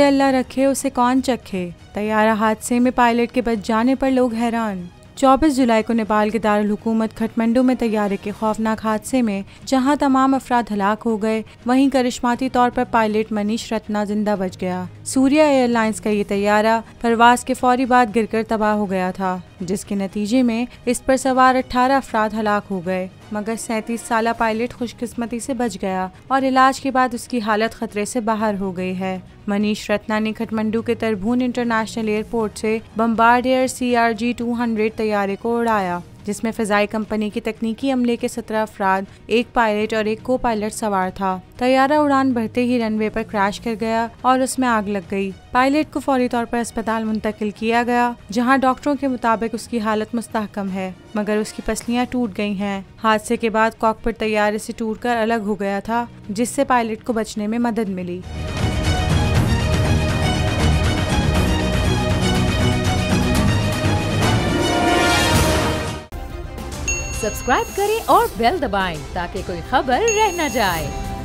जिसे अल्लाह रखे उसे कौन चखे। तैयारा हादसे में पायलट के बच जाने पर लोग हैरान। 24 जुलाई को नेपाल के दारुल हुकूमत खटमंडू में तैयारे के खौफनाक हादसे में जहां तमाम अफराद हलाक हो गए, वहीं करिश्माती तौर पर पायलट मनीष रत्ना जिंदा बच गया। सूर्या एयरलाइंस का ये तैयारा परवाज के फौरी बाद गिरकर तबाह हो गया था, जिसके नतीजे में इस पर सवार 18 अफराद हलाक हो गए, मगर 37 साला पायलट खुशकिस्मती से बच गया और इलाज के बाद उसकी हालत खतरे से बाहर हो गई है। मनीष रत्ना ने खटमंडू के तरबून इंटरनेशनल एयरपोर्ट से बम्बार्डियर CRJ-200 तैयारे को उड़ाया, जिसमें फ़िज़ाई कंपनी की तकनीकी अमले के 17 अफराद, एक पायलट और एक को पायलट सवार था। तैयारा उड़ान भरते ही रनवे पर क्रैश कर गया और उसमें आग लग गई। पायलट को फौरी तौर पर अस्पताल मुंतकिल किया गया, जहां डॉक्टरों के मुताबिक उसकी हालत मुस्तहकम है, मगर उसकी पसलियां टूट गई हैं। हादसे के बाद कॉकपिट तैयारे से टूटकर अलग हो गया था, जिससे पायलट को बचने में मदद मिली। सब्सक्राइब करें और बेल दबाएं ताकि कोई खबर रह न जाए।